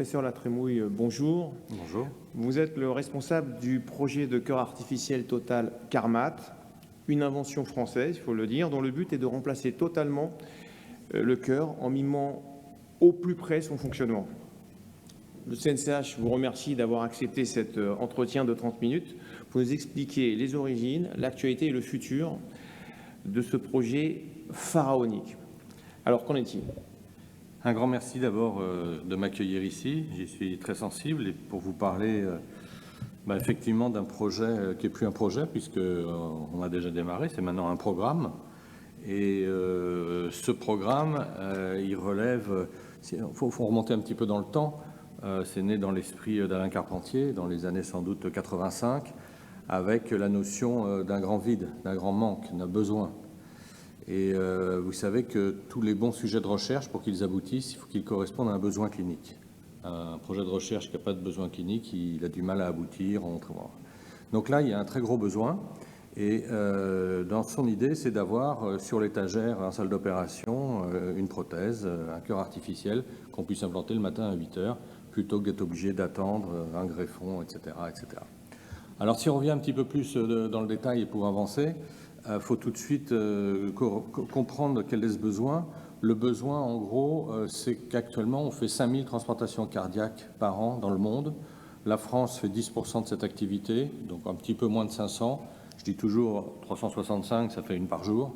Professeur Latrémouille, bonjour. Bonjour. Vous êtes le responsable du projet de cœur artificiel total Carmat, une invention française, il faut le dire, dont le but est de remplacer totalement le cœur en mimant au plus près son fonctionnement. Le CNCH vous remercie d'avoir accepté cet entretien de 30 minutes pour nous expliquer les origines, l'actualité et le futur de ce projet pharaonique. Alors, qu'en est-il ? Un grand merci d'abord de m'accueillir ici. J'y suis très sensible et pour vous parler effectivement d'un projet qui n'est plus un projet puisqu'on a déjà démarré, c'est maintenant un programme. Et ce programme, il relève, il faut remonter un petit peu dans le temps, c'est né dans l'esprit d'Alain Carpentier, dans les années sans doute 85, avec la notion d'un grand vide, d'un grand manque, d'un besoin. Et vous savez que tous les bons sujets de recherche, pour qu'ils aboutissent, il faut qu'ils correspondent à un besoin clinique. Un projet de recherche qui n'a pas de besoin clinique, il a du mal à aboutir. Donc là, il y a un très gros besoin. Et dans son idée, c'est d'avoir sur l'étagère, en salle d'opération, une prothèse, un cœur artificiel qu'on puisse implanter le matin à 8 heures, plutôt que d'être obligé d'attendre un greffon, etc., etc. Alors si on revient un petit peu plus dans le détail et pour avancer, il faut tout de suite comprendre quel est ce besoin. Le besoin, en gros, c'est qu'actuellement, on fait 5000 transplantations cardiaques par an dans le monde. La France fait 10% de cette activité, donc un petit peu moins de 500. Je dis toujours 365, ça fait une par jour.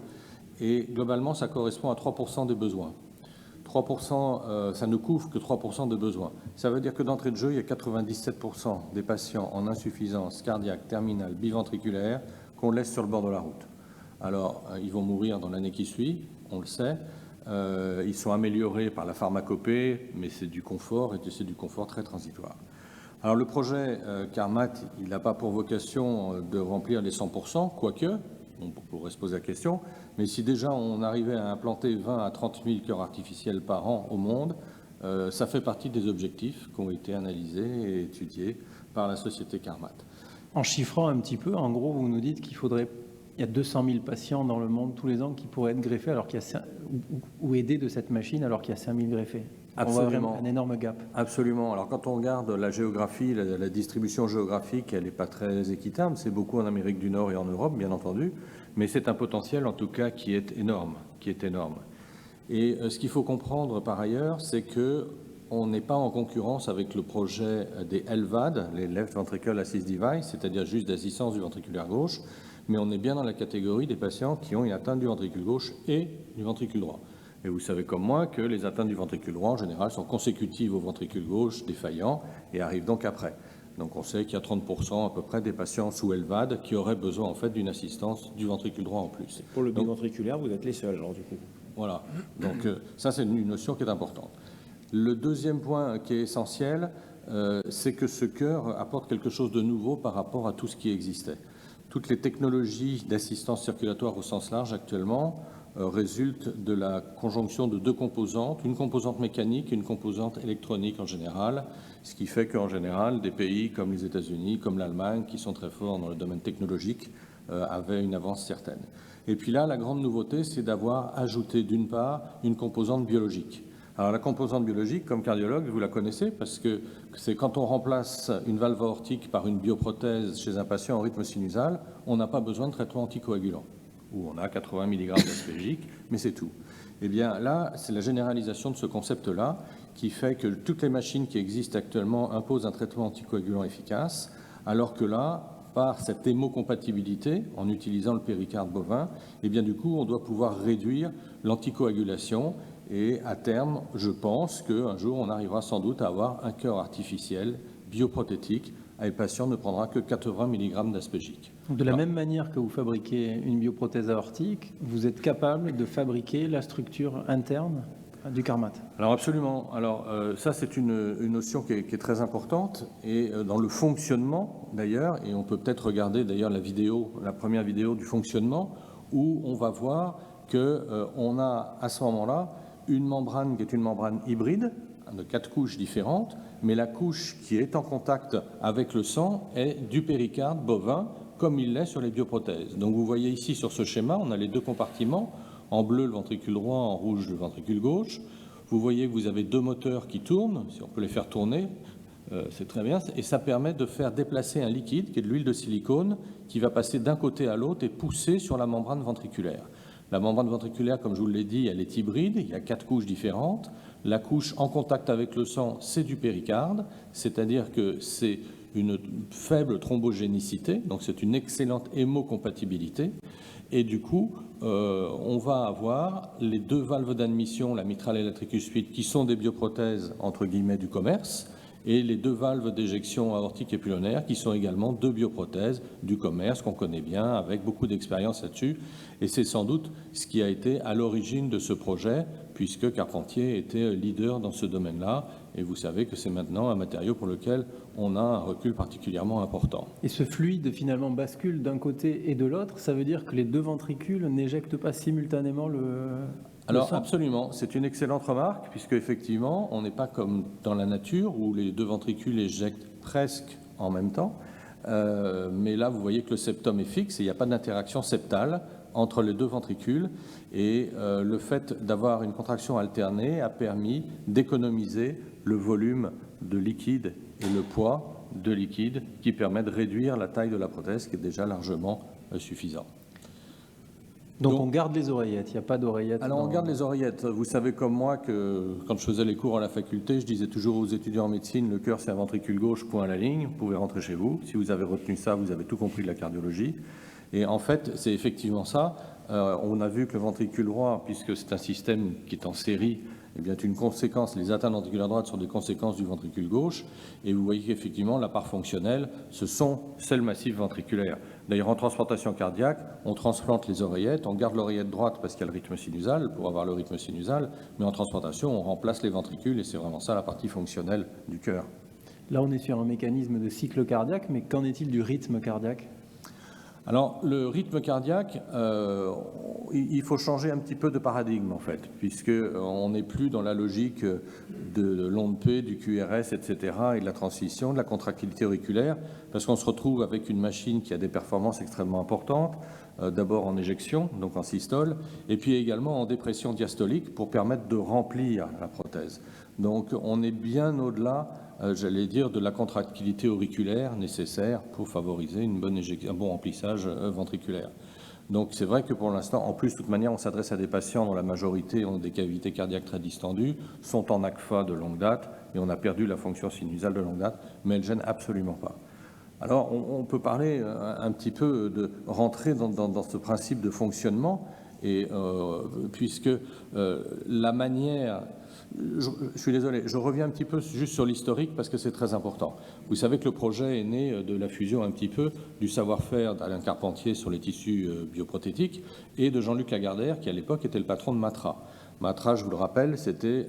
Et globalement, ça correspond à 3% des besoins. 3%, ça ne couvre que 3% des besoins. Ça veut dire que d'entrée de jeu, il y a 97% des patients en insuffisance cardiaque terminale biventriculaire qu'on laisse sur le bord de la route. Alors, ils vont mourir dans l'année qui suit, on le sait. Ils sont améliorés par la pharmacopée, mais c'est du confort, et c'est du confort très transitoire. Alors, le projet Carmat, il n'a pas pour vocation de remplir les 100%, quoique, on pourrait se poser la question, mais si déjà on arrivait à implanter 20 à 30 000 cœurs artificiels par an au monde, ça fait partie des objectifs qui ont été analysés et étudiés par la société Carmat. En chiffrant un petit peu, en gros, vous nous dites il y a 200 000 patients dans le monde tous les ans qui pourraient être greffés alors qu'il y a ou aidés de cette machine alors qu'il y a 5 000 greffés. Absolument. On voit vraiment un énorme gap. Absolument. Alors quand on regarde la géographie, la distribution géographique, elle n'est pas très équitable. C'est beaucoup en Amérique du Nord et en Europe, bien entendu, mais c'est un potentiel en tout cas qui est énorme, Et ce qu'il faut comprendre par ailleurs, c'est que on n'est pas en concurrence avec le projet des LVAD, les Left Ventricle Assist Device, c'est-à-dire juste d'assistance du ventriculaire gauche, mais on est bien dans la catégorie des patients qui ont une atteinte du ventricule gauche et du ventricule droit. Et vous savez comme moi que les atteintes du ventricule droit, en général, sont consécutives au ventricule gauche défaillant et arrivent donc après. Donc on sait qu'il y a 30% à peu près des patients sous LVAD qui auraient besoin en fait d'une assistance du ventricule droit en plus. Pour le biventriculaire, vous êtes les seuls, du coup. Voilà. Donc ça, c'est une notion qui est importante. Le deuxième point qui est essentiel, c'est que ce cœur apporte quelque chose de nouveau par rapport à tout ce qui existait. Toutes les technologies d'assistance circulatoire au sens large actuellement résultent de la conjonction de deux composantes, une composante mécanique et une composante électronique en général, ce qui fait qu'en général, des pays comme les États-Unis, comme l'Allemagne, qui sont très forts dans le domaine technologique, avaient une avance certaine. Et puis là, la grande nouveauté, c'est d'avoir ajouté d'une part une composante biologique. Alors la composante biologique, comme cardiologue, vous la connaissez parce que c'est quand on remplace une valve aortique par une bioprothèse chez un patient en rythme sinusal, on n'a pas besoin de traitement anticoagulant, où on a 80 mg d'aspégique, mais c'est tout. Eh bien là, c'est la généralisation de ce concept-là qui fait que toutes les machines qui existent actuellement imposent un traitement anticoagulant efficace, alors que là, par cette hémocompatibilité, en utilisant le péricarde bovin, eh bien du coup, on doit pouvoir réduire l'anticoagulation. Et à terme, je pense qu'un jour, on arrivera sans doute à avoir un cœur artificiel bioprothétique et le patient ne prendra que 80 mg d'aspégique. De la même manière que vous fabriquez une bioprothèse aortique, vous êtes capable de fabriquer la structure interne du Carmat. Alors absolument. Alors ça, c'est une notion qui est très importante et dans le fonctionnement d'ailleurs, et on peut peut-être regarder d'ailleurs la première vidéo du fonctionnement où on va voir qu'on a à ce moment-là une membrane qui est une membrane hybride de 4 couches différentes, mais la couche qui est en contact avec le sang est du péricarde bovin, comme il l'est sur les bioprothèses. Donc vous voyez ici sur ce schéma, on a les deux compartiments, en bleu le ventricule droit, en rouge le ventricule gauche. vous voyez que vous avez 2 moteurs qui tournent, si on peut les faire tourner, c'est très bien, et ça permet de faire déplacer un liquide, qui est de l'huile de silicone, qui va passer d'un côté à l'autre et pousser sur la membrane ventriculaire. La membrane ventriculaire, comme je vous l'ai dit, elle est hybride, il y a 4 couches différentes. La couche en contact avec le sang, c'est du péricarde, c'est-à-dire que c'est une faible thrombogénicité, donc c'est une excellente hémocompatibilité. Et du coup, on va avoir les 2 valves d'admission, la mitrale et la tricuspide, qui sont des bioprothèses, entre guillemets, du commerce, et les 2 valves d'éjection aortique et pulmonaire, qui sont également 2 bioprothèses du commerce, qu'on connaît bien, avec beaucoup d'expérience là-dessus. Et c'est sans doute ce qui a été à l'origine de ce projet, puisque Carpentier était leader dans ce domaine-là. Et vous savez que c'est maintenant un matériau pour lequel on a un recul particulièrement important. Et ce fluide, finalement, bascule d'un côté et de l'autre. Ça veut dire que les 2 ventricules n'éjectent pas simultanément le Alors sang. absolument, c'est une excellente remarque, puisque effectivement, on n'est pas comme dans la nature, où les 2 ventricules éjectent presque en même temps. Mais là, vous voyez que le septum est fixe et il n'y a pas d'interaction septale entre les 2 ventricules. Et le fait d'avoir une contraction alternée a permis d'économiser le volume de liquide et le poids de liquide, qui permet de réduire la taille de la prothèse, qui est déjà largement suffisant. Donc on garde les oreillettes, il n'y a pas d'oreillettes. Alors on garde les oreillettes. Vous savez comme moi que quand je faisais les cours à la faculté, je disais toujours aux étudiants en médecine, le cœur c'est un ventricule gauche, point à la ligne, vous pouvez rentrer chez vous. Si vous avez retenu ça, vous avez tout compris de la cardiologie. Et en fait, c'est effectivement ça. On a vu que le ventricule droit, puisque c'est un système qui est en série, eh bien, une conséquence, les atteintes ventriculaires droites sont des conséquences du ventricule gauche. Et vous voyez qu'effectivement, la part fonctionnelle, c'est le massif ventriculaire. D'ailleurs, en transplantation cardiaque, on transplante les oreillettes, on garde l'oreillette droite parce qu'il y a le rythme sinusal, pour avoir le rythme sinusal, mais en transplantation, on remplace les ventricules et c'est vraiment ça la partie fonctionnelle du cœur. Là, on est sur un mécanisme de cycle cardiaque, mais qu'en est-il du rythme cardiaque ? Alors, le rythme cardiaque, il faut changer un petit peu de paradigme, en fait, puisqu'on n'est plus dans la logique de l'onde P, du QRS, etc., et de la transmission, de la contractilité auriculaire, parce qu'on se retrouve avec une machine qui a des performances extrêmement importantes, d'abord en éjection, donc en systole, et puis également en dépression diastolique pour permettre de remplir la prothèse. Donc, on est bien au-delà, j'allais dire, de la contractilité auriculaire nécessaire pour favoriser un bon remplissage ventriculaire. Donc c'est vrai que pour l'instant, en plus, de toute manière, on s'adresse à des patients dont la majorité ont des cavités cardiaques très distendues, sont en ACFA de longue date, et on a perdu la fonction sinusale de longue date, mais elles ne gênent absolument pas. Alors on peut parler un petit peu de rentrer dans ce principe de fonctionnement, et puisque la manière... Je suis désolé, je reviens un petit peu juste sur l'historique parce que c'est très important. Vous savez que le projet est né de la fusion un petit peu du savoir-faire d'Alain Carpentier sur les tissus bioprothétiques et de Jean-Luc Lagardère qui à l'époque était le patron de Matra. Matra, je vous le rappelle, c'était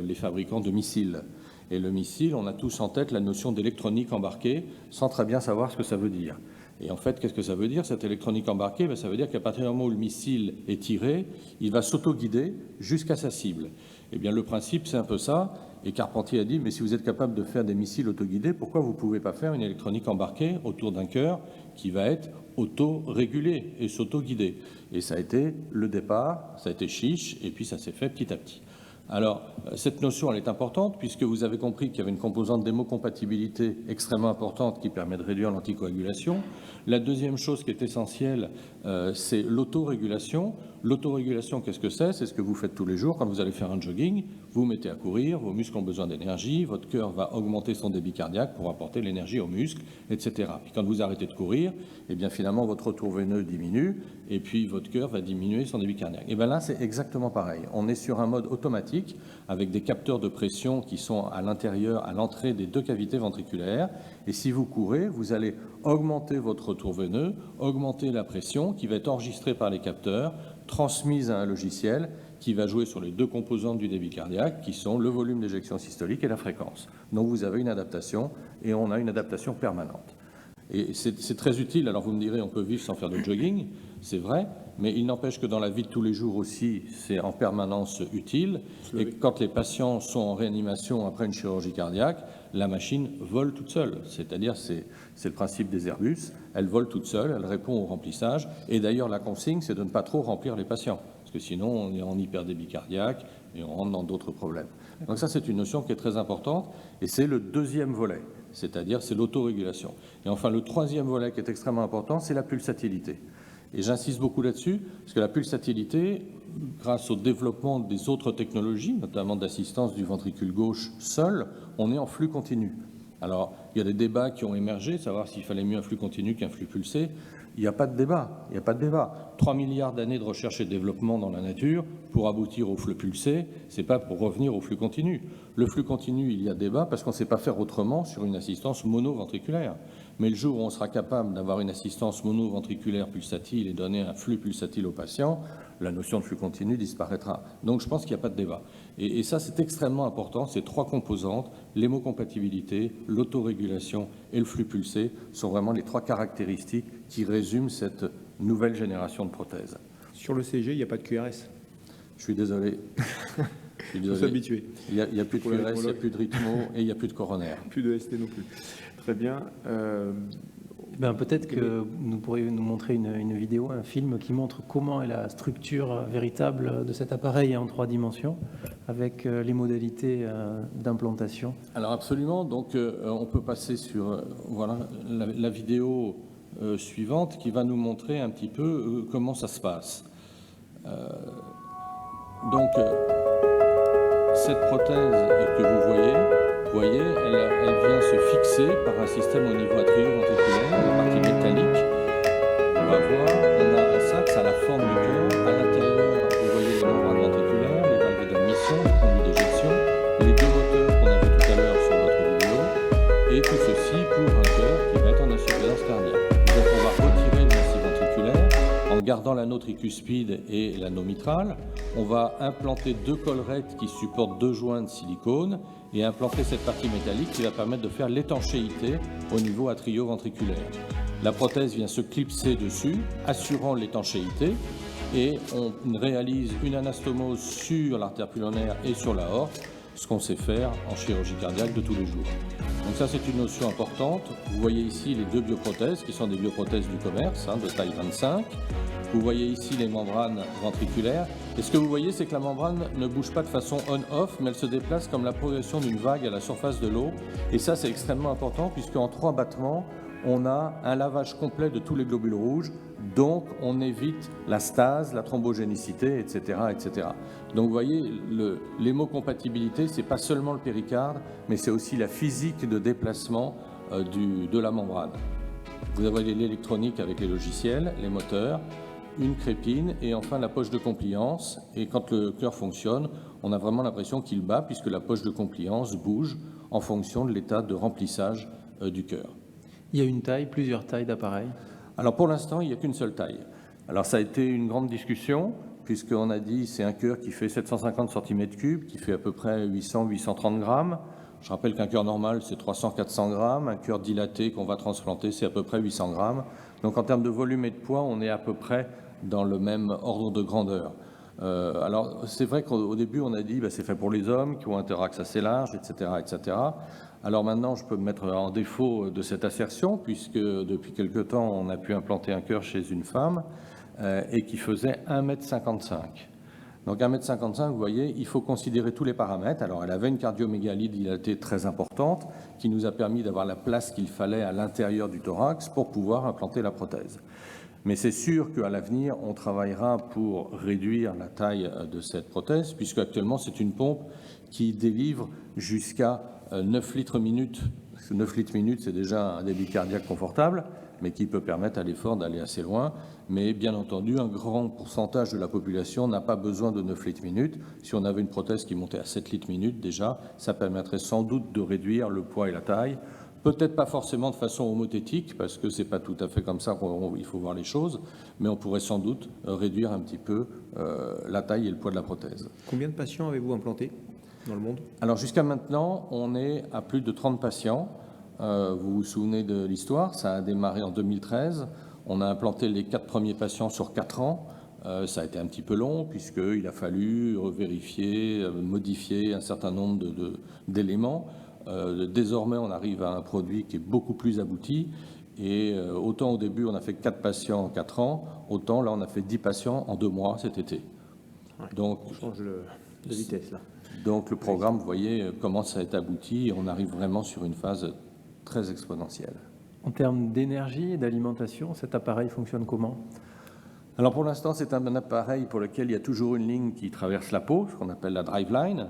les fabricants de missiles. Et le missile, on a tous en tête la notion d'électronique embarquée sans très bien savoir ce que ça veut dire. Et en fait, qu'est-ce que ça veut dire, cette électronique embarquée ? Ça veut dire qu'à partir du moment où le missile est tiré, il va s'auto-guider jusqu'à sa cible. Eh bien, le principe, c'est un peu ça. Et Carpentier a dit, mais si vous êtes capable de faire des missiles autoguidés, pourquoi vous ne pouvez pas faire une électronique embarquée autour d'un cœur qui va être auto-régulé et s'auto-guider ? Et ça a été le départ, ça a été chiche, et puis ça s'est fait petit à petit. Alors, cette notion, elle est importante, puisque vous avez compris qu'il y avait une composante d'hémocompatibilité extrêmement importante qui permet de réduire l'anticoagulation. La deuxième chose qui est essentielle, c'est l'autorégulation. L'autorégulation, qu'est-ce que c'est ? C'est ce que vous faites tous les jours quand vous allez faire un jogging. Vous mettez à courir, vos muscles ont besoin d'énergie, votre cœur va augmenter son débit cardiaque pour apporter l'énergie aux muscles, etc. Puis quand vous arrêtez de courir, eh bien finalement votre retour veineux diminue et puis votre cœur va diminuer son débit cardiaque. Et bien là, c'est exactement pareil. On est sur un mode automatique avec des capteurs de pression qui sont à l'intérieur, à l'entrée des 2 cavités ventriculaires. Et si vous courez, vous allez augmenter votre retour veineux, augmenter la pression qui va être enregistrée par les capteurs, transmise à un logiciel qui va jouer sur les 2 composantes du débit cardiaque, qui sont le volume d'éjection systolique et la fréquence. Donc vous avez une adaptation, et on a une adaptation permanente. Et c'est très utile. Alors vous me direz, on peut vivre sans faire de jogging, c'est vrai, mais il n'empêche que dans la vie de tous les jours aussi, c'est en permanence utile. Et quand les patients sont en réanimation après une chirurgie cardiaque, la machine vole toute seule. C'est-à-dire, c'est le principe des Airbus, elle vole toute seule, elle répond au remplissage. Et d'ailleurs, la consigne, c'est de ne pas trop remplir les patients. parce que sinon on est en hyperdébit cardiaque et on rentre dans d'autres problèmes. Donc ça, c'est une notion qui est très importante, et c'est le deuxième volet, c'est-à-dire c'est l'autorégulation. Et enfin, le troisième volet qui est extrêmement important, c'est la pulsatilité. Et j'insiste beaucoup là-dessus, parce que la pulsatilité, grâce au développement des autres technologies, notamment d'assistance du ventricule gauche seul, on est en flux continu. Alors, il y a des débats qui ont émergé, savoir s'il fallait mieux un flux continu qu'un flux pulsé. Il n'y a pas de débat, il n'y a pas de débat. 3 milliards d'années de recherche et de développement dans la nature pour aboutir au flux pulsé, c'est pas pour revenir au flux continu. Le flux continu, il y a débat parce qu'on ne sait pas faire autrement sur une assistance monoventriculaire. Mais le jour où on sera capable d'avoir une assistance monoventriculaire pulsatile et donner un flux pulsatile au patient, la notion de flux continu disparaîtra. Donc je pense qu'il n'y a pas de débat. Et ça, c'est extrêmement important. Ces trois composantes, l'hémocompatibilité, l'autorégulation et le flux pulsé, sont vraiment les trois caractéristiques qui résument cette nouvelle génération de prothèses. Sur le CG, il n'y a pas de QRS. Je suis désolé. Il faut s'habituer. Il n'y a plus de QRS, il n'y a plus de rythmo et il n'y a plus de coronaire. Plus de ST non plus. Très bien. Peut-être que vous pourriez nous montrer une vidéo, un film qui montre comment est la structure véritable de cet appareil en 3 dimensions, avec les modalités d'implantation. Alors absolument, donc on peut passer sur voilà, la vidéo suivante qui va nous montrer un petit peu comment ça se passe. Cette prothèse que vous voyez, elle vient se fixer par un système au niveau atrioventriculaire, la partie métallique. On va voir, on a un sac, ça a la forme du cœur. À l'intérieur, vous voyez les membranes ventriculaires, les valves d'admission, les conduits d'éjection, les 2 moteurs qu'on a vus tout à l'heure sur votre vidéo, et tout ceci pour un cœur qui va être en insuffisance cardiaque. Donc on va retirer le massif ventriculaire en gardant l'anneau tricuspide et l'anneau mitral. On va implanter 2 collerettes qui supportent 2 joints de silicone et implanter cette partie métallique qui va permettre de faire l'étanchéité au niveau atrioventriculaire. La prothèse vient se clipser dessus, assurant l'étanchéité, et on réalise une anastomose sur l'artère pulmonaire et sur l'aorte, ce qu'on sait faire en chirurgie cardiaque de tous les jours. Donc ça, c'est une notion importante. Vous voyez ici les 2 bioprothèses, qui sont des bioprothèses du commerce, de taille 25. Vous voyez ici les membranes ventriculaires. Et ce que vous voyez, c'est que la membrane ne bouge pas de façon on-off, mais elle se déplace comme la progression d'une vague à la surface de l'eau. Et ça, c'est extrêmement important, puisqu'en 3 battements, on a un lavage complet de tous les globules rouges, donc on évite la stase, la thrombogénicité, etc. etc. Donc vous voyez, l'hémocompatibilité, ce n'est pas seulement le péricarde, mais c'est aussi la physique de déplacement de la membrane. Vous avez l'électronique avec les logiciels, les moteurs, une crépine et enfin la poche de compliance. Et quand le cœur fonctionne, on a vraiment l'impression qu'il bat, puisque la poche de compliance bouge en fonction de l'état de remplissage du cœur. Il y a une taille, plusieurs tailles d'appareils? Alors pour l'instant, il n'y a qu'une seule taille. Alors ça a été une grande discussion, puisqu'on a dit c'est un cœur qui fait 750 cm3, qui fait à peu près 800-830 grammes. Je rappelle qu'un cœur normal, c'est 300-400 grammes. Un cœur dilaté qu'on va transplanter, c'est à peu près 800 grammes. Donc en termes de volume et de poids, on est à peu près dans le même ordre de grandeur. Alors c'est vrai qu'au début, on a dit c'est fait pour les hommes qui ont un thorax assez large, etc., etc. Alors maintenant, je peux me mettre en défaut de cette assertion, puisque depuis quelque temps, on a pu implanter un cœur chez une femme et qui faisait 1,55 m. Donc 1,55 m, vous voyez, il faut considérer tous les paramètres. Alors elle avait une cardiomégalie dilatée très importante qui nous a permis d'avoir la place qu'il fallait à l'intérieur du thorax pour pouvoir implanter la prothèse. Mais c'est sûr qu'à l'avenir, on travaillera pour réduire la taille de cette prothèse, puisque actuellement, c'est une pompe qui délivre jusqu'à 9 litres minute. 9 litres minute, c'est déjà un débit cardiaque confortable, mais qui peut permettre à l'effort d'aller assez loin. Mais bien entendu, un grand pourcentage de la population n'a pas besoin de 9 litres minute. Si on avait une prothèse qui montait à 7 litres minute, déjà, ça permettrait sans doute de réduire le poids et la taille. Peut-être pas forcément de façon homothétique, parce que c'est pas tout à fait comme ça qu'il faut voir les choses, mais on pourrait sans doute réduire un petit peu la taille et le poids de la prothèse. Combien de patients avez-vous implantés dans le monde? Alors jusqu'à maintenant, on est à plus de 30 patients. Vous vous souvenez de l'histoire, ça a démarré en 2013. On a implanté les 4 premiers patients sur 4 ans. Ça a été un petit peu long, puisqu'il a fallu vérifier, modifier un certain nombre d'éléments. Désormais, on arrive à un produit qui est beaucoup plus abouti. Et autant au début, on a fait 4 patients en 4 ans, autant là, on a fait 10 patients en 2 mois cet été. Donc, On change de vitesse là. donc le programme, vous voyez, commence à être abouti et on arrive vraiment sur une phase très exponentielle. En termes d'énergie et d'alimentation, cet appareil fonctionne comment? Alors pour l'instant, c'est un appareil pour lequel il y a toujours une ligne qui traverse la peau, ce qu'on appelle la driveline,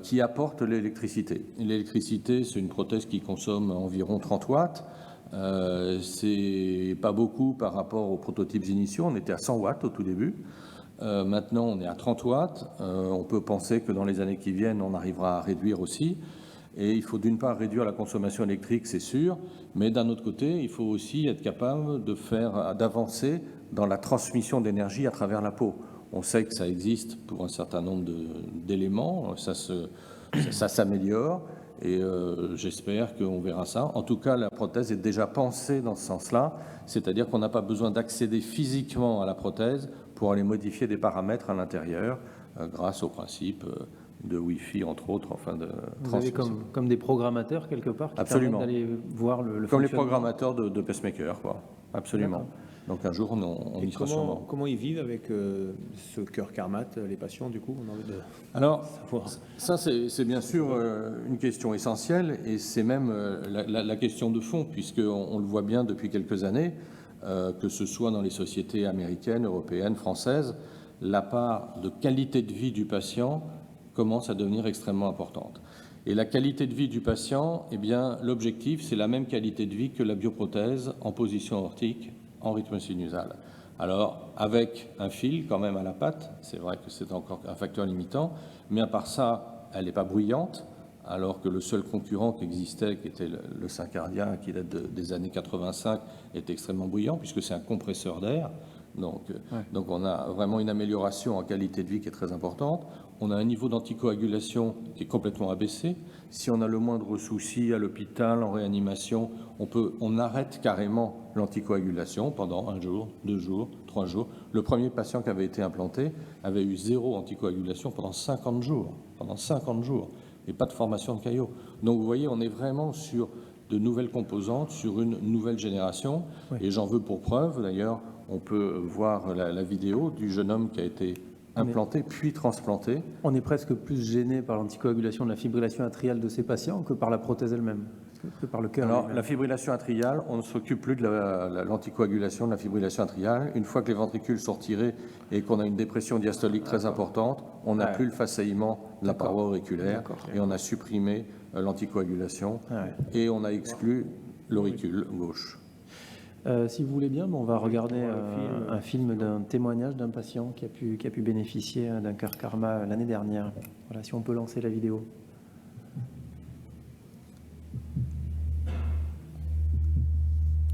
qui apporte l'électricité. L'électricité, c'est une prothèse qui consomme environ 30 watts. C'est pas beaucoup par rapport aux prototypes initiaux. On était à 100 watts au tout début. Maintenant, on est à 30 watts. On peut penser que dans les années qui viennent, on arrivera à réduire aussi. Et il faut d'une part réduire la consommation électrique, c'est sûr, mais d'un autre côté, il faut aussi être capable d'avancer dans la transmission d'énergie à travers la peau. On sait que ça existe pour un certain nombre d'éléments, ça s'améliore, et j'espère qu'on verra ça. En tout cas, la prothèse est déjà pensée dans ce sens-là, c'est-à-dire qu'on n'a pas besoin d'accéder physiquement à la prothèse pour aller modifier des paramètres à l'intérieur, grâce au principe de Wi-Fi, entre autres, enfin de Vous avez transmission. comme des programmateurs quelque part qui Absolument. permettent d'aller voir le Comme les fonctionnement. programmateurs de pacemaker, quoi. Absolument. D'accord. Donc un jour, on Et y sera sûrement. comment ils vivent avec ce cœur Carmat, les patients, du coup? On a envie de Alors, savoir. ça, c'est bien sûr une question essentielle et c'est même la question de fond, puisqu'on le voit bien depuis quelques années, que ce soit dans les sociétés américaines, européennes, françaises, la part de qualité de vie du patient commence à devenir extrêmement importante. Et la qualité de vie du patient, eh bien, l'objectif, c'est la même qualité de vie que la bioprothèse en position aortique, en rythme sinusal. Alors, avec un fil quand même à la patte, c'est vrai que c'est encore un facteur limitant, mais à part ça, elle n'est pas bruyante, alors que le seul concurrent qui existait, qui était le Syncardia, qui date des années 85, est extrêmement bruyant, puisque c'est un compresseur d'air. Donc on a vraiment une amélioration en qualité de vie qui est très importante. On a un niveau d'anticoagulation qui est complètement abaissé. Si on a le moindre souci à l'hôpital, en réanimation, on arrête carrément l'anticoagulation pendant 1 jour, 2 jours, 3 jours. Le premier patient qui avait été implanté avait eu 0 anticoagulation pendant 50 jours. Pendant 50 jours. Et pas de formation de caillot. Donc vous voyez, on est vraiment sur de nouvelles composantes, sur une nouvelle génération. Oui. Et j'en veux pour preuve, d'ailleurs, on peut voir la vidéo du jeune homme qui a été implanté puis transplanté. On est presque plus gêné par l'anticoagulation de la fibrillation atriale de ces patients que par la prothèse elle-même, que par le cœur. Alors, lui-même. la fibrillation atriale, on ne s'occupe plus de l'anticoagulation de la fibrillation atriale. Une fois que les ventricules sont retirés et qu'on a une dépression diastolique très importante, on n'a plus le façsaillement de la paroi auriculaire et on a supprimé l'anticoagulation et on a exclu l'auricule gauche. Si vous voulez bien, on va regarder un film d'un témoignage d'un patient qui a pu bénéficier d'un cœur Karma l'année dernière. Voilà, si on peut lancer la vidéo.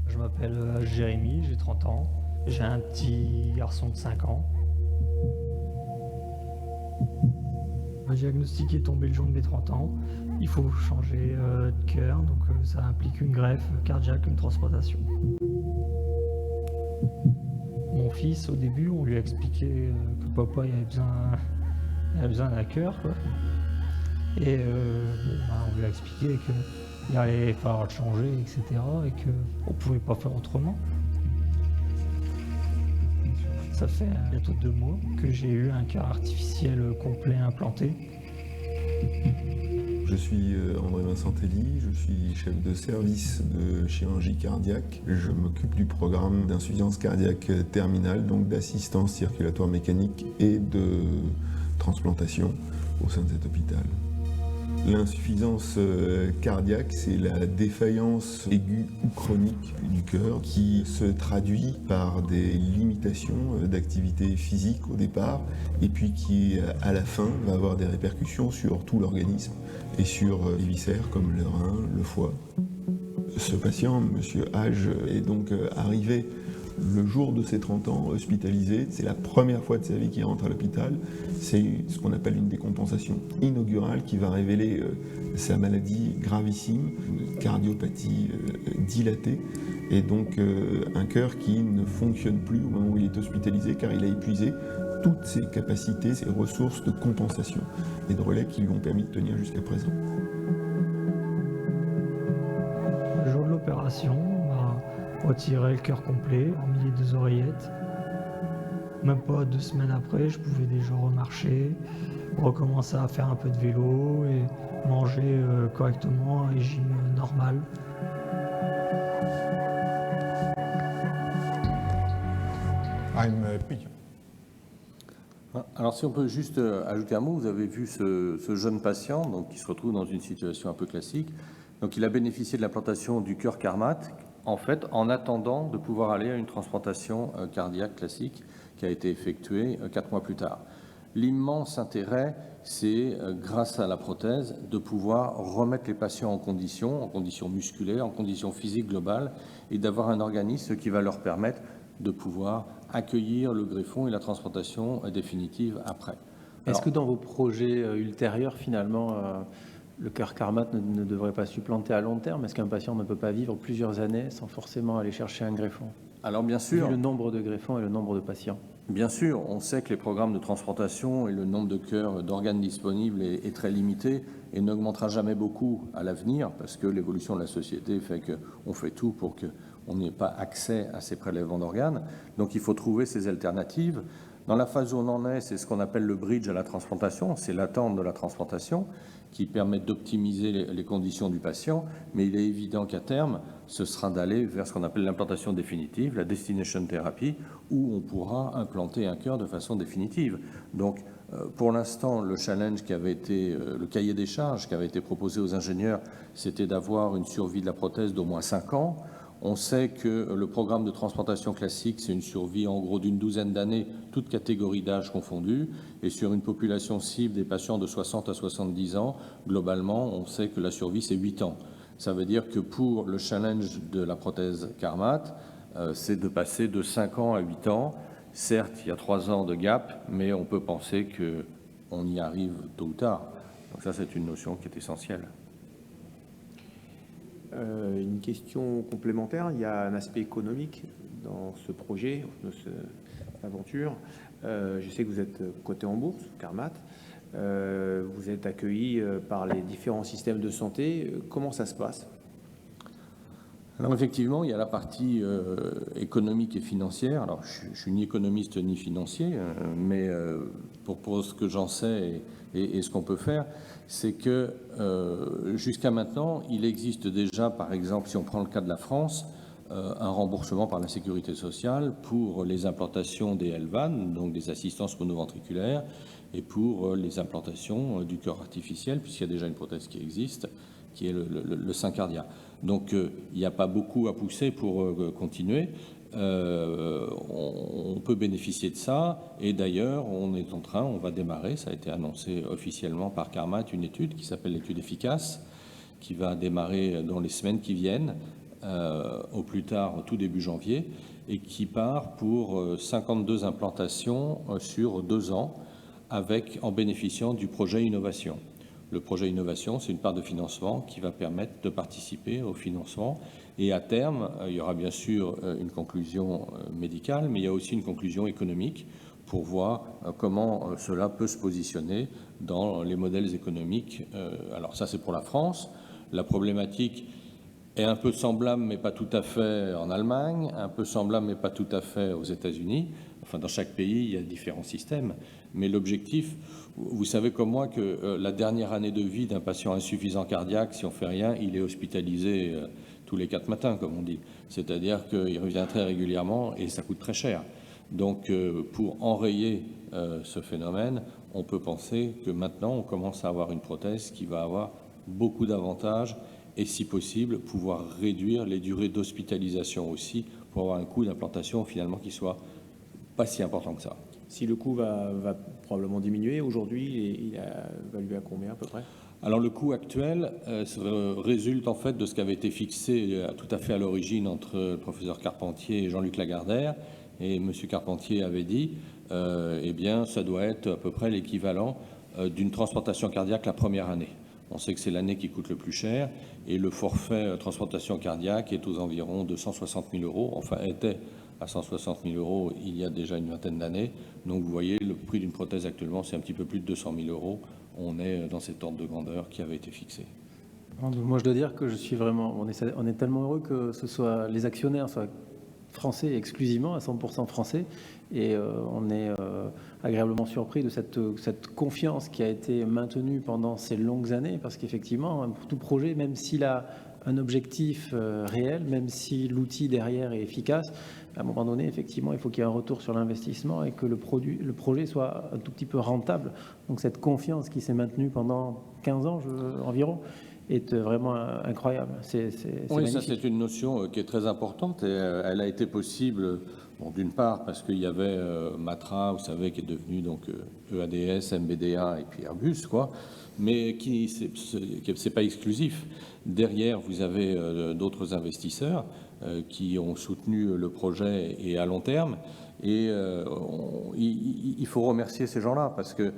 Je m'appelle Jérémy, j'ai 30 ans. J'ai un petit garçon de 5 ans. Le diagnostic est tombé le jour de mes 30 ans. Il faut changer de cœur, donc ça implique une greffe cardiaque, une transplantation. Mon fils, au début, on lui a expliqué que papa il avait besoin d'un cœur, quoi. Et on lui a expliqué qu'il allait falloir le changer, etc. et qu'on ne pouvait pas faire autrement. Ça fait bientôt 2 mois que j'ai eu un cœur artificiel complet implanté. Je suis André-Vincent Telly, je suis chef de service de chirurgie cardiaque. Je m'occupe du programme d'insuffisance cardiaque terminale, donc d'assistance circulatoire mécanique et de transplantation au sein de cet hôpital. L'insuffisance cardiaque, c'est la défaillance aiguë ou chronique du cœur qui se traduit par des limitations d'activité physique au départ et puis qui, à la fin, va avoir des répercussions sur tout l'organisme et sur les viscères comme le rein, le foie. Ce patient, monsieur H, est donc arrivé le jour de ses 30 ans, hospitalisé. C'est la première fois de sa vie qu'il rentre à l'hôpital. C'est ce qu'on appelle une décompensation inaugurale qui va révéler sa maladie gravissime, une cardiopathie dilatée, et donc un cœur qui ne fonctionne plus au moment où il est hospitalisé car il a épuisé toutes ses capacités, ses ressources de compensation et de relais qui lui ont permis de tenir jusqu'à présent. Le jour de l'opération, on m'a retiré le cœur complet, en mis les 2 oreillettes. même pas 2 semaines après, je pouvais déjà remarcher, recommencer à faire un peu de vélo et manger correctement, un régime normal. I'm Pete. Alors si on peut juste ajouter un mot, vous avez vu ce jeune patient donc, qui se retrouve dans une situation un peu classique. Donc il a bénéficié de l'implantation du cœur Carmat, en fait, en attendant de pouvoir aller à une transplantation cardiaque classique qui a été effectuée 4 mois plus tard. L'immense intérêt, c'est, grâce à la prothèse, de pouvoir remettre les patients en conditions musculaires, en conditions physiques globales, et d'avoir un organisme qui va leur permettre de pouvoir accueillir le greffon et la transplantation définitive après. Est-ce que dans vos projets ultérieurs, finalement, le cœur Carmat ne devrait pas supplanter à long terme? Est-ce qu'un patient ne peut pas vivre plusieurs années sans forcément aller chercher un greffon? Alors bien sûr, vu le nombre de greffons et le nombre de patients. Bien sûr, on sait que les programmes de transplantation et le nombre de cœurs, d'organes disponibles est très limité et n'augmentera jamais beaucoup à l'avenir parce que l'évolution de la société fait qu'on fait tout pour qu'on n'ait pas accès à ces prélèvements d'organes. Donc il faut trouver ces alternatives. Dans la phase où on en est, c'est ce qu'on appelle le bridge à la transplantation, c'est l'attente de la transplantation qui permet d'optimiser les conditions du patient, mais il est évident qu'à terme, ce sera d'aller vers ce qu'on appelle l'implantation définitive, la destination therapy, où on pourra implanter un cœur de façon définitive. Donc, pour l'instant, le challenge qui avait été, le cahier des charges qui avait été proposé aux ingénieurs, c'était d'avoir une survie de la prothèse d'au moins 5 ans. On sait que le programme de transplantation classique, c'est une survie en gros d'une douzaine d'années, toutes catégories d'âge confondues. Et sur une population cible des patients de 60 à 70 ans, globalement, on sait que la survie, c'est 8 ans. Ça veut dire que pour le challenge de la prothèse Carmat, c'est de passer de 5 ans à 8 ans. Certes, il y a 3 ans de gap, mais on peut penser qu'on y arrive tôt ou tard. Donc ça, c'est une notion qui est essentielle. Une question complémentaire, il y a un aspect économique dans ce projet, dans cette aventure. Je sais que vous êtes coté en bourse, Carmat. Vous êtes accueilli par les différents systèmes de santé. Comment ça se passe? Alors effectivement, il y a la partie économique et financière. Alors je suis ni économiste ni financier, mais pour ce que j'en sais et ce qu'on peut faire, c'est que jusqu'à maintenant, il existe déjà, par exemple, si on prend le cas de la France, un remboursement par la sécurité sociale pour les implantations des LVAN, donc des assistances monoventriculaires, et pour les implantations du cœur artificiel, puisqu'il y a déjà une prothèse qui existe, qui est le sein cardiaque. Donc il n'y a pas beaucoup à pousser pour continuer. On peut bénéficier de ça, et d'ailleurs on va démarrer, ça a été annoncé officiellement par Carmat, une étude qui s'appelle l'étude efficace, qui va démarrer dans les semaines qui viennent, au plus tard tout début janvier, et qui part pour 52 implantations sur 2 ans, en bénéficiant du projet Innovation. Le projet Innovation, c'est une part de financement qui va permettre de participer au financement. Et à terme, il y aura bien sûr une conclusion médicale, mais il y a aussi une conclusion économique pour voir comment cela peut se positionner dans les modèles économiques. Alors ça, c'est pour la France. La problématique est un peu semblable, mais pas tout à fait en Allemagne, un peu semblable, mais pas tout à fait aux États-Unis. Enfin, dans chaque pays, il y a différents systèmes. Mais l'objectif, vous savez comme moi que la dernière année de vie d'un patient insuffisant cardiaque, si on ne fait rien, il est hospitalisé tous les 4 matins, comme on dit. C'est-à-dire qu'il revient très régulièrement et ça coûte très cher. Donc, pour enrayer ce phénomène, on peut penser que maintenant, on commence à avoir une prothèse qui va avoir beaucoup d'avantages et, si possible, pouvoir réduire les durées d'hospitalisation aussi pour avoir un coût d'implantation finalement qui soit pas si important que ça. Si le coût va probablement diminuer, aujourd'hui, il est évalué à combien à peu près? Alors le coût actuel résulte en fait de ce qui avait été fixé tout à fait à l'origine entre le professeur Carpentier et Jean-Luc Lagardère. Et M. Carpentier avait dit, eh bien, ça doit être à peu près l'équivalent d'une transplantation cardiaque la première année. On sait que c'est l'année qui coûte le plus cher et le forfait transplantation cardiaque est aux environs de 160 000 €, enfin était à 160 000 € il y a déjà une vingtaine d'années. Donc vous voyez, le prix d'une prothèse actuellement, c'est un petit peu plus de 200 000 €. On est dans cet ordre de grandeur qui avait été fixé. Moi, je dois dire que je suis vraiment... On est tellement heureux que ce soit les actionnaires soient français, exclusivement à 100% français. Et on est agréablement surpris de cette confiance qui a été maintenue pendant ces longues années, parce qu'effectivement, pour tout projet, même s'il a un objectif réel, même si l'outil derrière est efficace, à un moment donné, effectivement, il faut qu'il y ait un retour sur l'investissement et que le projet soit un tout petit peu rentable. Donc cette confiance qui s'est maintenue pendant 15 ans environ est vraiment incroyable. Oui, ça c'est une notion qui est très importante et elle a été possible, bon, d'une part parce qu'il y avait Matra, vous savez, qui est devenu donc EADS, MBDA et puis Airbus, quoi, mais qui c'est pas exclusif. Derrière, vous avez d'autres investisseurs qui ont soutenu le projet et à long terme. Et il faut remercier ces gens-là parce que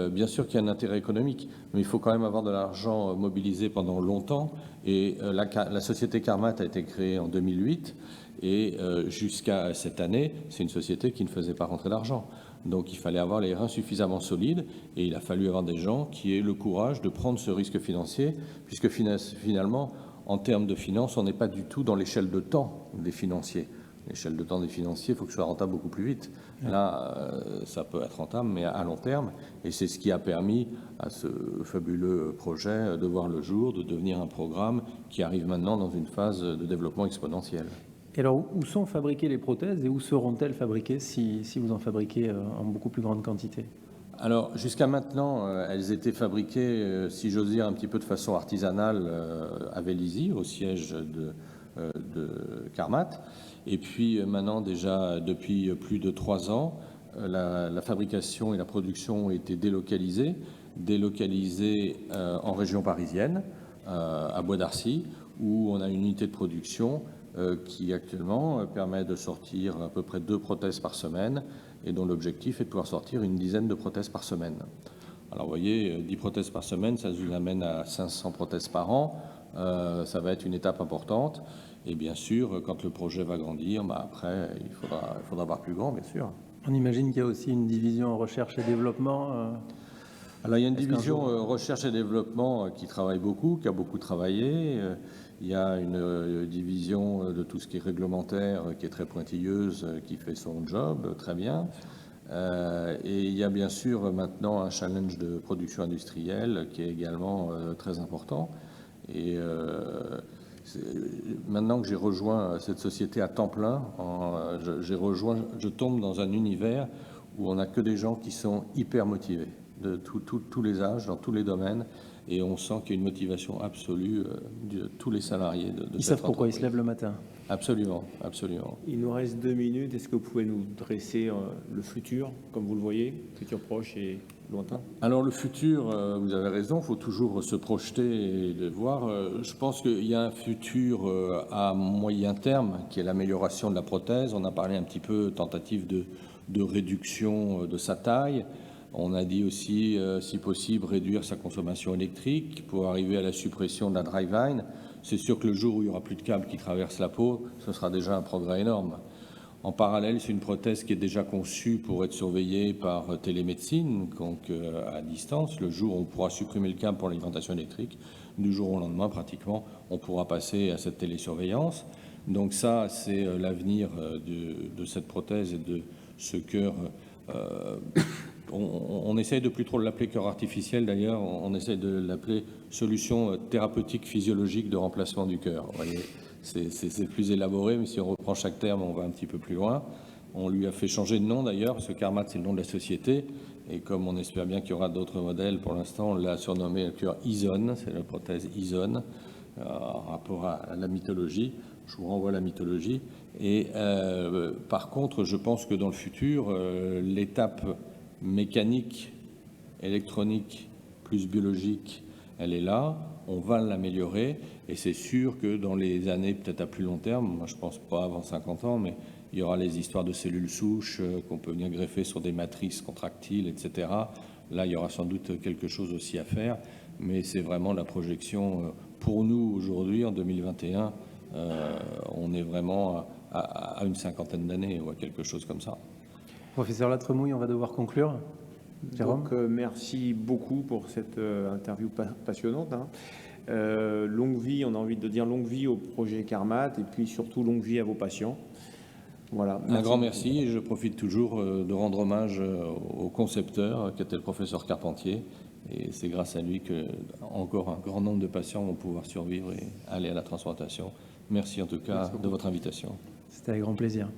bien sûr qu'il y a un intérêt économique, mais il faut quand même avoir de l'argent mobilisé pendant longtemps. Et la société Carmat a été créée en 2008 et jusqu'à cette année, c'est une société qui ne faisait pas rentrer d'argent. Donc il fallait avoir les reins suffisamment solides et il a fallu avoir des gens qui aient le courage de prendre ce risque financier, puisque finalement, en termes de finances, on n'est pas du tout dans l'échelle de temps des financiers. L'échelle de temps des financiers, il faut que ce soit rentable beaucoup plus vite. Là, ça peut être rentable, mais à long terme. Et c'est ce qui a permis à ce fabuleux projet de voir le jour, de devenir un programme qui arrive maintenant dans une phase de développement exponentiel. Et alors, où sont fabriquées les prothèses et où seront-elles fabriquées si vous en fabriquez en beaucoup plus grande quantité? Alors, jusqu'à maintenant, elles étaient fabriquées, si j'ose dire, un petit peu de façon artisanale à Vélizy, au siège de Carmat. Et puis maintenant, déjà depuis plus de 3 ans, la fabrication et la production ont été délocalisées en région parisienne, à Bois d'Arcy, où on a une unité de production qui actuellement permet de sortir à peu près 2 prothèses par semaine et dont l'objectif est de pouvoir sortir une dizaine de prothèses par semaine. Alors vous voyez, 10 prothèses par semaine, ça nous amène à 500 prothèses par an. Ça va être une étape importante. Et bien sûr, quand le projet va grandir, après, il faudra voir plus grand, bien sûr. On imagine qu'il y a aussi une division recherche et développement. Alors, il y a une division recherche et développement qui travaille beaucoup, qui a beaucoup travaillé. Il y a une division de tout ce qui est réglementaire, qui est très pointilleuse, qui fait son job très bien. Et il y a bien sûr maintenant un challenge de production industrielle qui est également très important. Et maintenant que j'ai rejoint cette société à temps plein, je tombe dans un univers où on n'a que des gens qui sont hyper motivés, de tous les âges, dans tous les domaines, et on sent qu'il y a une motivation absolue de tous les salariés de Ils savent pourquoi ils se lèvent le matin. Absolument, absolument. Il nous reste 2 minutes. Est-ce que vous pouvez nous dresser le futur, comme vous le voyez, futur proche et lointain? Alors le futur, vous avez raison, il faut toujours se projeter et de voir. Je pense qu'il y a un futur à moyen terme qui est l'amélioration de la prothèse. On a parlé un petit peu tentative de réduction de sa taille. On a dit aussi, si possible, réduire sa consommation électrique pour arriver à la suppression de la driveline. C'est sûr que le jour où il n'y aura plus de câbles qui traversent la peau, ce sera déjà un progrès énorme. En parallèle, c'est une prothèse qui est déjà conçue pour être surveillée par télémédecine, donc à distance. Le jour où on pourra supprimer le câble pour l'alimentation électrique, du jour au lendemain, pratiquement, on pourra passer à cette télésurveillance. Donc ça, c'est l'avenir de cette prothèse et de ce cœur. On essaye de plus trop l'appeler cœur artificiel, d'ailleurs, on essaye de l'appeler solution thérapeutique physiologique de remplacement du cœur. Vous voyez, c'est plus élaboré, mais si on reprend chaque terme, on va un petit peu plus loin. On lui a fait changer de nom, d'ailleurs, parce que Carmat, c'est le nom de la société, et comme on espère bien qu'il y aura d'autres modèles, pour l'instant, on l'a surnommé le cœur Ison, c'est la prothèse Ison, en rapport à la mythologie. Je vous renvoie à la mythologie. Et par contre, je pense que dans le futur, l'étape mécanique, électronique, plus biologique, elle est là, on va l'améliorer, et c'est sûr que dans les années peut-être à plus long terme, moi je pense pas avant 50 ans, mais il y aura les histoires de cellules souches qu'on peut venir greffer sur des matrices contractiles, etc. Là, il y aura sans doute quelque chose aussi à faire, mais c'est vraiment la projection pour nous aujourd'hui, en 2021, on est vraiment à une 50aine d'années ou à quelque chose comme ça. Professeur Latremouille, on va devoir conclure. Jérôme. Donc, merci beaucoup pour cette interview passionnante. Longue vie, on a envie de dire longue vie au projet Carmat, et puis surtout longue vie à vos patients. Voilà. Un grand merci et je profite toujours de rendre hommage au concepteur qui était le professeur Carpentier. Et c'est grâce à lui que encore un grand nombre de patients vont pouvoir survivre et aller à la transplantation. Merci en tout cas de votre invitation. C'était avec grand plaisir.